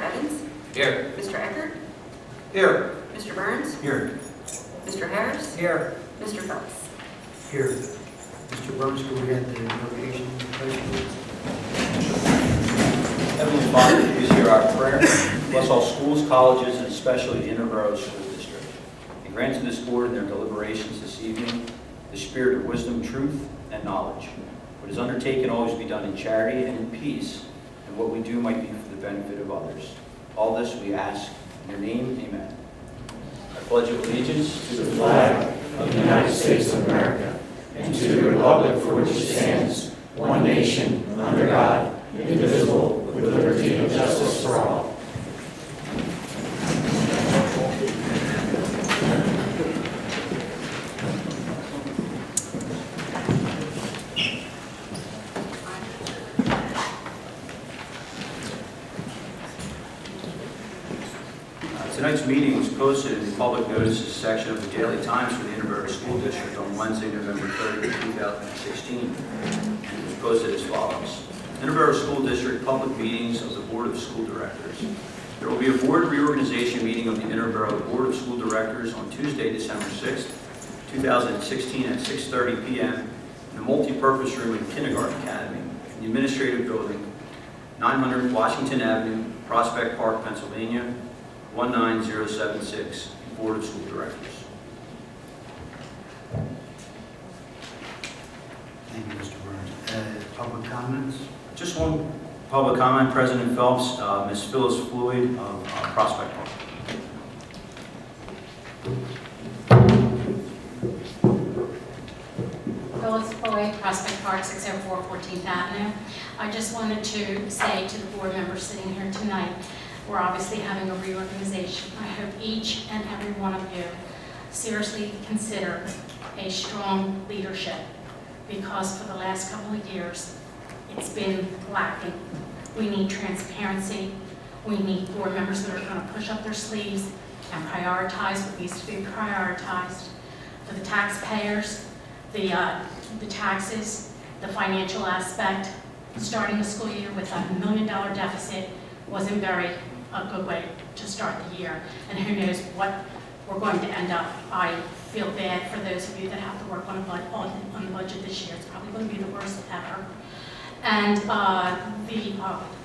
Evans? Here. Mr. Eckert? Here. Mr. Burns? Here. Mr. Harris? Here. Mr. Phelps? Here. Mr. Burns, can we get the invocation, please? Heavenly Father, please hear our prayer. Bless all schools, colleges, and especially the Interboro School District. And grant to this board in their deliberations this evening the spirit of wisdom, truth, and knowledge. What is undertaken always be done in charity and in peace, and what we do might be for the benefit of others. All this we ask in your name, amen. I pledge allegiance to the flag of the United States of America and to the republic for which it stands, one nation, under God, indivisible, with liberty and justice for all. Tonight's meeting was posted in the public notices section of the Daily Times for the Interboro School District on Wednesday, November 30, 2016. It was posted as follows. Interboro School District public meetings of the Board of School Directors. There will be a board reorganization meeting of the Interboro Board of School Directors on Tuesday, December 6, 2016 at 6:30 p.m. in the multi-purpose room in Kindergarten Academy, in the Administrative Building, 900 Washington Avenue, Prospect Park, Pennsylvania, 19076, Board of School Directors. Thank you, Mr. Burns. Public comments? Just one public comment, President Phelps, Ms. Phyllis Floyd of Prospect Park. Phyllis Floyd, Prospect Park, 604 14th Avenue. I just wanted to say to the board members sitting here tonight, we're obviously having a reorganization. I hope each and every one of you seriously consider a strong leadership, because for the last couple of years, it's been lacking. We need transparency. We need board members that are going to push up their sleeves and prioritize what needs to be prioritized. For the taxpayers, the taxes, the financial aspect, starting the school year with $1 million deficit wasn't a good way to start the year. And who knows what we're going to end up. I feel bad for those of you that have to work on the budget this year. It's probably going to be the worst ever. And the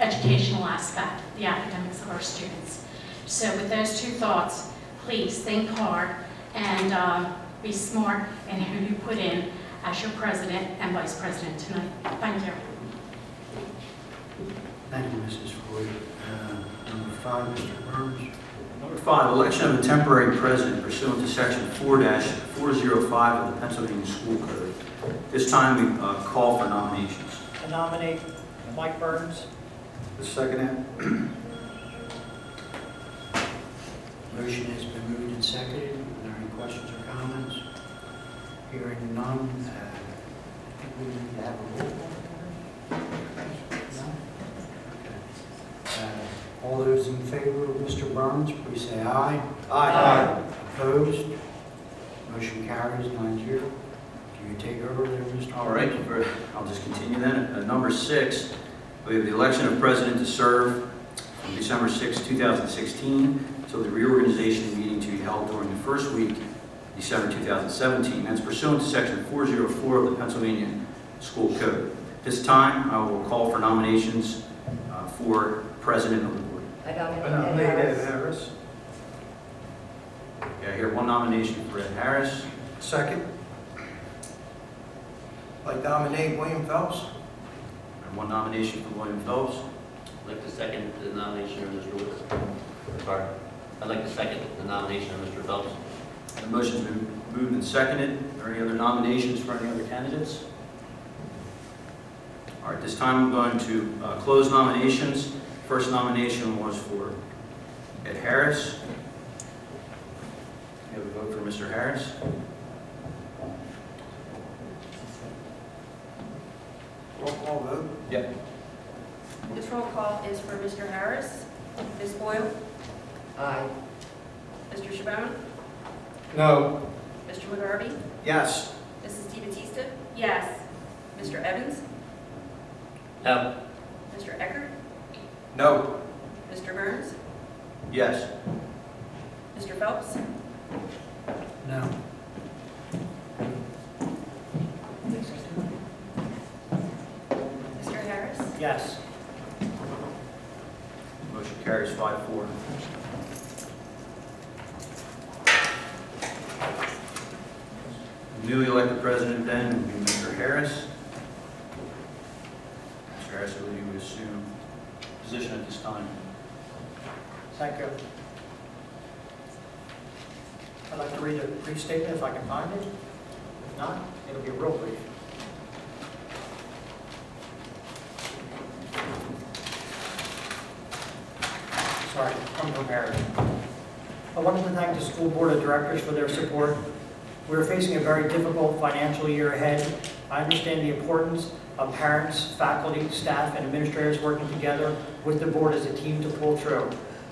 educational aspect, the academics of our students. So with those two thoughts, please think hard and be smart in who you put in as your president and vice president tonight. Thank you. Thank you, Mrs. Floyd. Number 5, Mr. Burns. Number 5, election of a temporary president pursuant to Section 4-405 of the Pennsylvania School Code. This time we call for nominations. I nominate Mike Burns. The second. Motion has been moved and seconded. Are there any questions or comments? Hearing none, I think we need to have a roll call. No? Okay. All those in favor of Mr. Burns, please say aye. Aye. Opposed? Motion carries 9-0. Do you take over there, Mr. All right, I'll just continue then. Number 6, we have the election of president to serve from December 6, 2016 until the reorganization meeting to be held during the first week of December 2017. That's pursuant to Section 404 of the Pennsylvania School Code. This time, I will call for nominations for president of the board. I nominate Ed Harris. Okay, I hear one nomination for Ed Harris. Second. I nominate William Phelps. And one nomination for William Phelps. I'd like to second the nomination of Mr. Lewis. Sorry. I'd like to second the nomination of Mr. Phelps. The motion's been moved and seconded. Are there any other nominations for any other candidates? All right, this time I'm going to close nominations. First nomination was for Ed Harris. We have a vote for Mr. Harris. Roll call vote. Yep. This roll call is for Mr. Harris. Ms. Boyle? Aye. Mr. Chabon? No. Mr. McGarvey? Yes. Mrs. DeBattista? Yes. Mr. Evans? No. Mr. Eckert? No. Mr. Burns? Yes. Mr. Phelps? No. Mr. Harris? Yes. Motion carries 5-4. Newly elected president then will be Mr. Harris. Mr. Harris, will you assume position at this time? Thank you. I'd like to read a brief statement if I can find it. If not, it'll be real brief. Sorry, unprepared. I wanted to thank the school board of directors for their support. We are facing a very difficult financial year ahead. I understand the importance of parents, faculty, staff, and administrators working together with the board as a team to pull through.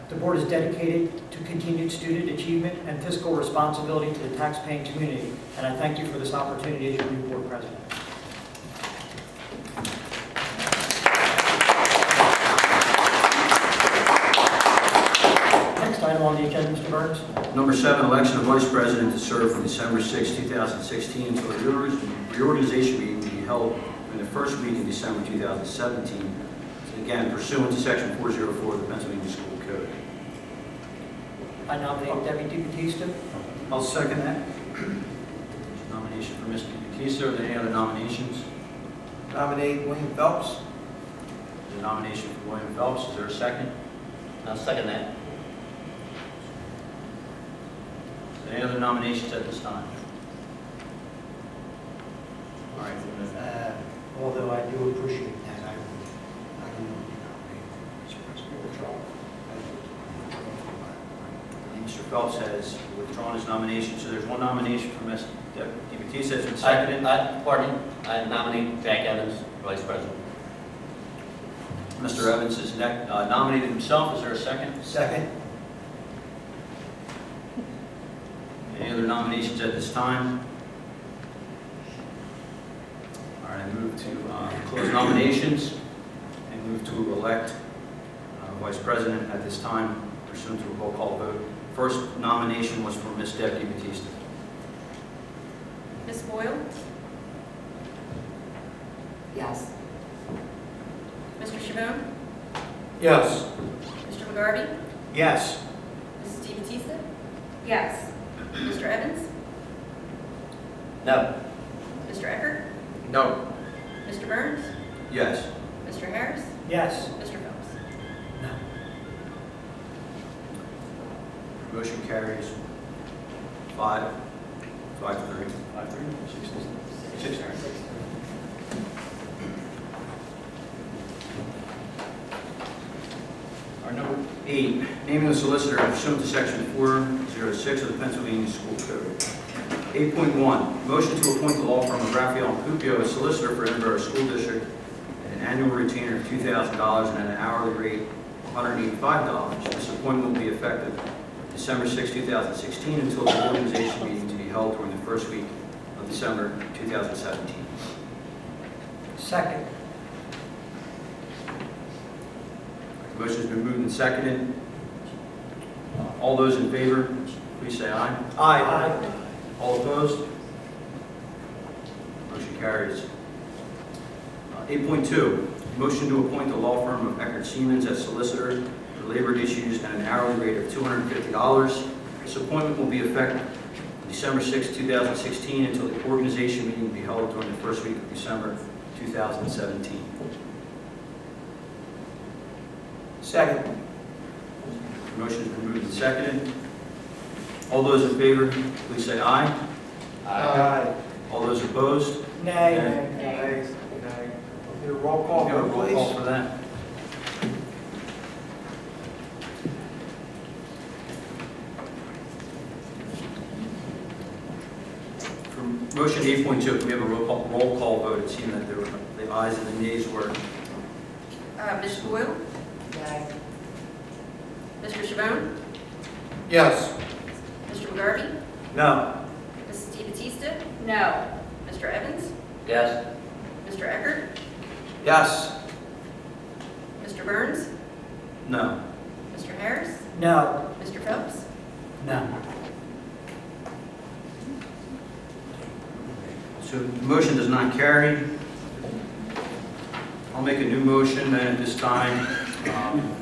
The board is dedicated to continued student achievement and fiscal responsibility to the taxpaying community, and I thank you for this opportunity as your new board president. Next item on the agenda, Mr. Burns. Number 7, election of vice president to serve from December 6, 2016 until the reorganization meeting to be held in the first week in December 2017. Again, pursuant to section 404 of the Pennsylvania School Code. I nominate Deputy Batista. I'll second that. Nomination for Mr. Batista. Are there any other nominations? Nominate William Phelps. There's a nomination for William Phelps. Is there a second? I'll second that. Any other nominations at this time? All right. Although I do appreciate that, I can nominate Vice President. Mr. Phelps has withdrawn his nomination, so there's one nomination for Ms. Deputy Batista. Has been seconded. Pardon, I nominate Jack Evans, Vice President. Mr. Evans has nominated himself. Is there a second? Second. Any other nominations at this time? All right, I move to close nominations and move to elect Vice President at this time pursuant to a roll call vote. First nomination was for Ms. Deputy Batista. Ms. Boyle? Yes. Mr. Chabon? Yes. Mr. McGarvey? Yes. Mrs. DeBatista? Yes. Mr. Evans? No. Mr. Eckert? No. Mr. Burns? Yes. Mr. Harris? Yes. Mr. Phelps? No. Motion carries 5-3. 5-3? 6-3. Our number 8, naming the solicitor pursuant to section 406 of the Pennsylvania School Code. 8.1, motion to appoint the law firm of Raphael and Pupio as solicitor for Interboro School District at an annual retainer of $2,000 and at an hourly rate of $185. This appointment will be effective December 6, 2016 until the organization meeting to be held during the first week of December 2017. Second. Motion has been moved and seconded. All those in favor, please say aye. Aye. All opposed? Motion carries. 8.2, motion to appoint the law firm of Eckert Siemens as solicitor for labor issues at an hourly rate of $250. This appointment will be effective December 6, 2016 until the organization meeting will be held during the first week of December 2017. Second. Motion has been moved and seconded. All those in favor, please say aye. Aye. All those opposed? Nay. Nay. Need a roll call Can we have a vote, roll call please? for that? For motion 8.2, can we have a roll call vote? It seemed that there were, the ayes and the nays were. Ms. Boyle? Nay. Mr. Chabon? Yes. Mr. McGarvey? No. Mrs. DeBatista? No. Mr. Evans? Yes. Mr. Eckert? Yes. Mr. Burns? No. Mr. Harris? No. Mr. Phelps? No. So the motion does not carry. I'll make a new motion then at this time.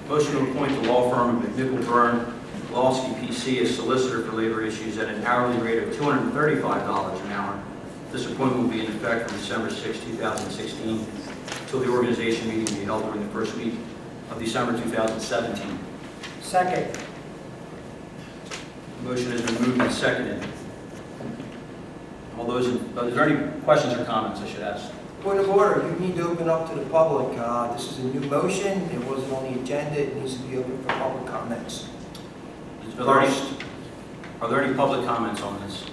Motion to appoint the law firm of McNichol Byrne, Lawski PC as solicitor for labor issues at an hourly rate of $235 an hour. This appointment will be in effect from December 6, 2016, until the organization meeting will be held during the first week of December 2017. Second. Motion has been moved and seconded. All those, is there any questions or comments I should ask? Point of order, you need to open up to the public. This is a new motion, it wasn't on the agenda, it needs to be open for public comments. Are there any public comments on this?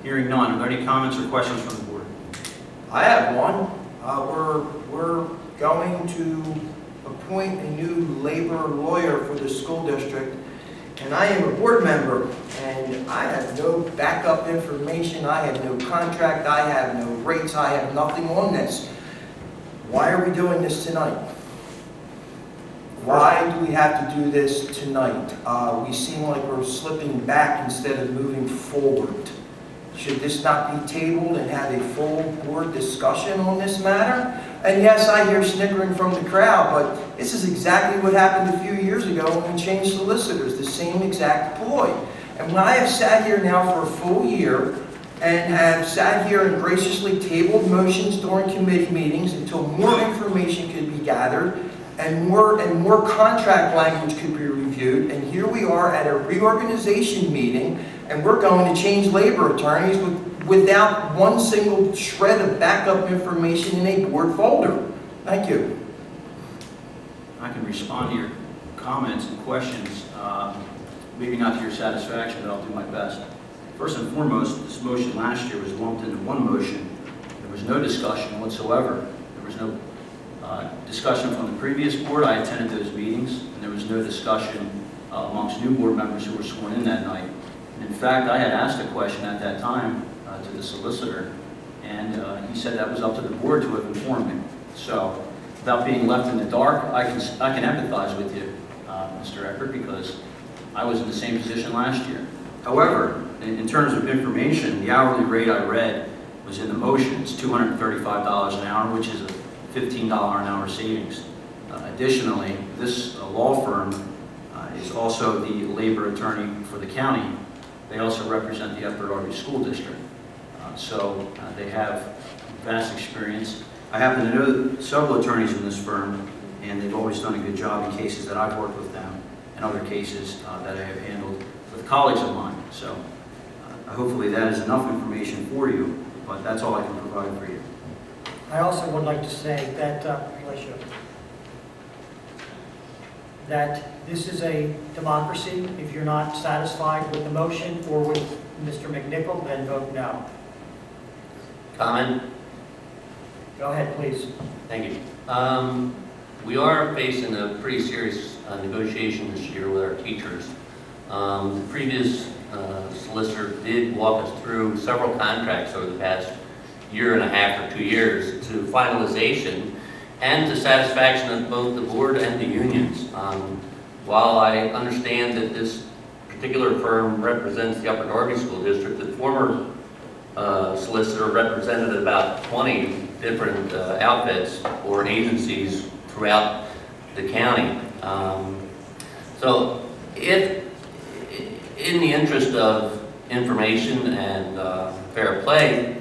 Hearing none, are there any comments or questions from the board? I have one. We're going to appoint a new labor lawyer for the school district, and I am a board member, and I have no backup information, I have no contract, I have no rates, I have nothing on this. Why are we doing this tonight? Why do we have to do this tonight? We seem like we're slipping back instead of moving forward. Should this not be tabled and have a full board discussion on this matter? And yes, I hear snickering from the crowd, but this is exactly what happened a few years ago when we changed solicitors, the same exact ploy. And when I have sat here now for a full year and have sat here and graciously tabled motions during committee meetings until more information could be gathered and more contract language could be reviewed, and here we are at a reorganization meeting, and we're going to change labor attorneys without one single shred of backup information in a board folder. Thank you. I can respond to your comments and questions, maybe not to your satisfaction, but I'll do my best. First and foremost, this motion last year was lumped into one motion. There was no discussion whatsoever. There was no discussion from the previous board. I attended those meetings, and there was no discussion amongst new board members who were sworn in that night. And in fact, I had asked a question at that time to the solicitor, and he said that was up to the board to have informed me. So, without being left in the dark, I can empathize with you, Mr. Eckert, because I was in the same position last year. However, in terms of information, the hourly rate I read was in the motion. It's $235 an hour, which is a $15 an hour savings. Additionally, this law firm is also the labor attorney for the county. They also represent the Upper Darby School District. So they have vast experience. I happen to know several attorneys in this firm, and they've always done a good job in cases that I've worked with them and other cases that I have handled with colleagues of mine. So hopefully that is enough information for you, but that's all I can provide for you. I also would like to say that, that this is a democracy. If you're not satisfied with the motion or with Mr. McNichol, then vote no. Comment? Go ahead, please. Thank you. We are facing a pretty serious negotiation this year with our teachers. The previous solicitor did walk us through several contracts over the past year and a half or 2 years to finalization and to satisfaction of both the board and the unions. While I understand that this particular firm represents the Upper Darby School District, the former solicitor represented about 20 different outfits or agencies throughout the county. So if, in the interest of information and fair play,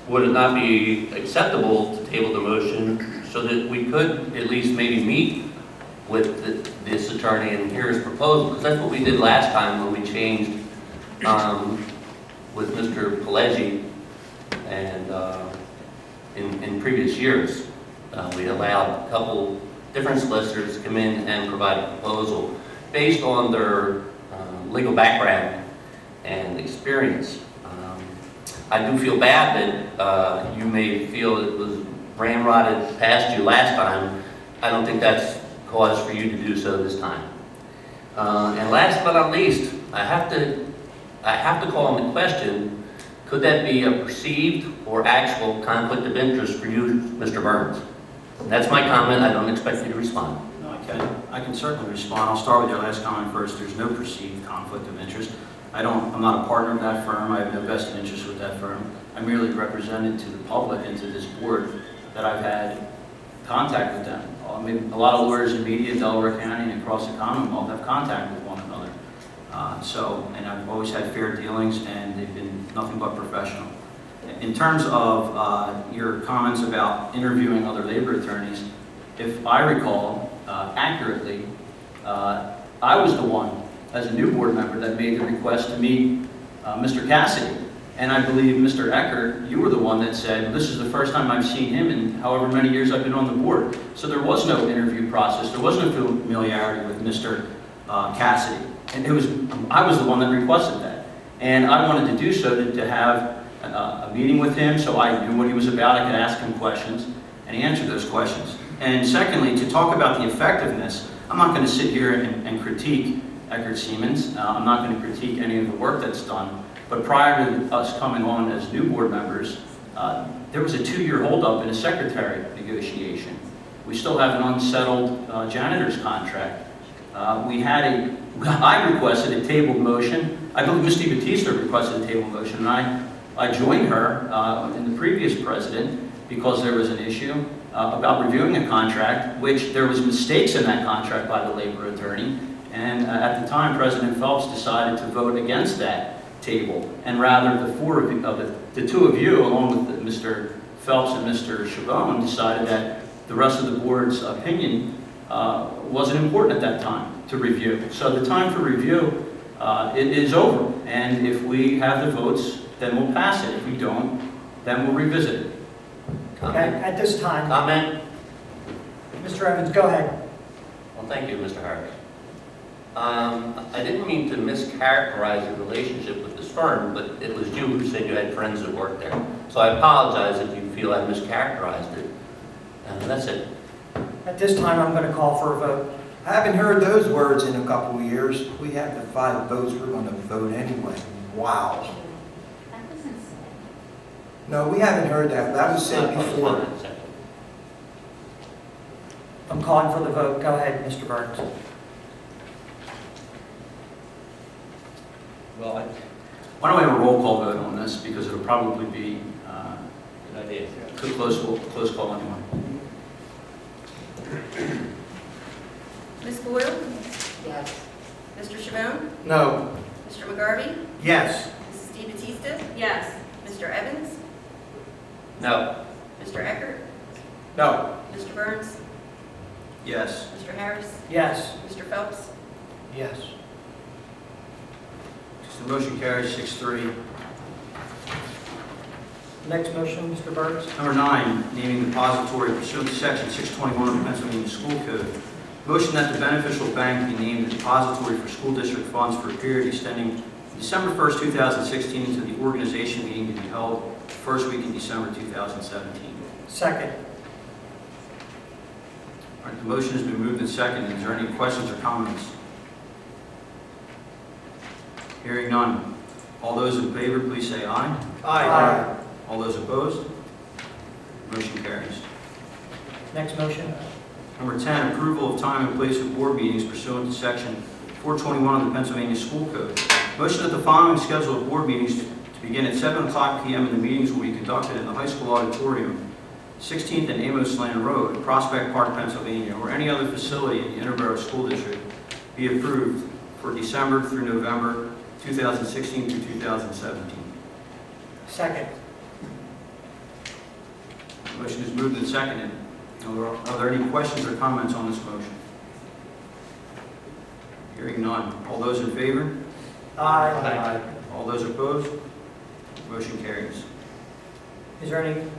would it not be acceptable to table the motion so that we could at least maybe meet with this attorney and hear his proposal? Because that's what we did last time when we changed with Mr. Pileggi and in previous years. We allowed a couple different solicitors to come in and provide a proposal based on their legal background and experience. I do feel bad that you may feel it was ramrodded past you last time. I don't think that's cause for you to do so this time. And last but not least, I have to call into question, could that be a perceived or actual conflict of interest for you, Mr. Burns? That's my comment. I don't expect you to respond. No, I can certainly respond. I'll start with your last comment first. There's no perceived conflict of interest. I'm not a partner of that firm. I have no vested interest with that firm. I merely represented to the public and to this board that I've had contact with them. I mean, a lot of lawyers in media in Delaware County and across the Commonwealth have contact with one another. And I've always had fair dealings, and they've been nothing but professional. In terms of your comments about interviewing other labor attorneys, if I recall accurately, I was the one, as a new board member, that made the request to meet Mr. Cassidy. And I believe, Mr. Eckert, you were the one that said, this is the first time I've seen him in however many years I've been on the board. So there was no interview process. There was no familiarity with Mr. Cassidy. And I was the one that requested that. And I wanted to do so to have a meeting with him so I knew what he was about. I could ask him questions, and he answered those questions. And secondly, to talk about the effectiveness, I'm not going to sit here and critique Eckert Siemens. I'm not going to critique any of the work that's done. But prior to us coming on as new board members, there was a 2-year holdup in a secretary negotiation. We still have an unsettled janitor's contract. I requested a tabled motion. I believe Ms. DiBattista requested a tabled motion, and I joined her and the previous president because there was an issue about reviewing a contract, which there was mistakes in that contract by the labor attorney. And at the time, President Phelps decided to vote against that table, and rather the two of you, along with Mr. Phelps and Mr. Chabon, decided that the rest of the board's opinion wasn't important at that time to review. So the time for review it is over, and if we have the votes, then we'll pass it. If we don't, then we'll revisit it. Okay, at this time, Comment? Mr. Evans, go ahead. Well, thank you, Mr. Harris. I didn't mean to mischaracterize your relationship with this firm, but it was you who said you had friends that worked there. So I apologize if you feel I mischaracterized it. And that's it. At this time, I'm going to call for a vote. I haven't heard those words in a couple of years. We have the 5 votes, we're going to vote anyway. Wow. That wasn't said. No, we haven't heard that. That was said before. I'm calling for the vote. Go ahead, Mr. Burns. Well, why don't we have a roll call vote on this, because it'll probably be Good idea. a close call anyway. Ms. Boyle? Yes. Mr. Chabon? No. Mr. McGarvey? Yes. Mrs. DiBattista? Yes. Mr. Evans? No. Mr. Eckert? No. Mr. Burns? Yes. Mr. Harris? Yes. Mr. Phelps? Yes. The motion carries 6-3. Next motion, Mr. Burns. Number 9, naming depository pursuant to section 621 of the Pennsylvania School Code. Motion that the beneficial bank be named the depository for school district funds for a period extending December 1st, 2016 into the organization meeting to be held the first week in December 2017. Second. All right, the motion has been moved and seconded. Is there any questions or comments? Hearing none. All those in favor, please say aye. Aye. All those opposed? Motion carries. Next motion. Number 10, approval of time and place of board meetings pursuant to section 421 of the Pennsylvania School Code. Motion that the following schedule of board meetings to begin at 7 o'clock p.m. and the meetings will be conducted in the high school auditorium, 16th and Amos Land Road, Prospect Park, Pennsylvania, or any other facility in the Interboro School District be approved for December through November 2016 through 2017. Second. Motion is moved and seconded. Are there any questions or comments on this motion? Hearing none. All those in favor? Aye. All those opposed? Motion carries. Is there any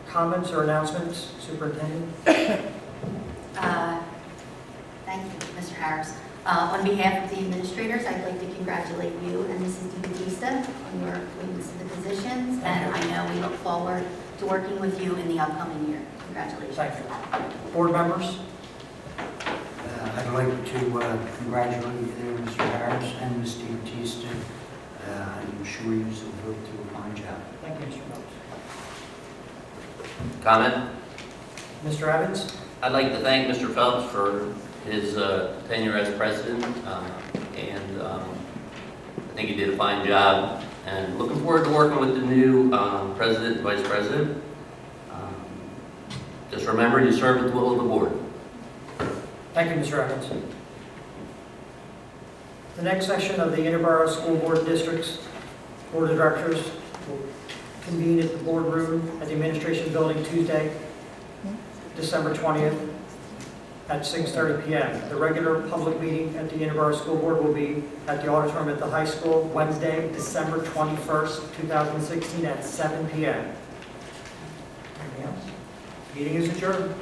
comments or announcements, Superintendent? Thank you, Mr. Harris. On behalf of the administrators, I'd like to congratulate you and Mrs. DiBattista on your appointments to the positions, and I know we look forward to working with you in the upcoming year. Congratulations. Thank you. Board members? I'd like to congratulate you there, Mr. Harris and Ms. DiBattista. I'm sure you will do a fine job. Thank you, Mr. Phelps. Comment? Mr. Evans? I'd like to thank Mr. Phelps for his tenure as president, and I think he did a fine job. And looking forward to working with the new president and vice president. Just remember, you serve at the will of the board. Thank you, Mr. Evans. The next session of the Interboro School Board District's Board of Directors will convene at the boardroom at the Administration Building Tuesday, December 20th at 6:30 p.m. The regular public meeting at the Interboro School Board will be at the auditorium at the high school Wednesday, December 21st, 2016 at 7 p.m. Anything else? Meeting is adjourned.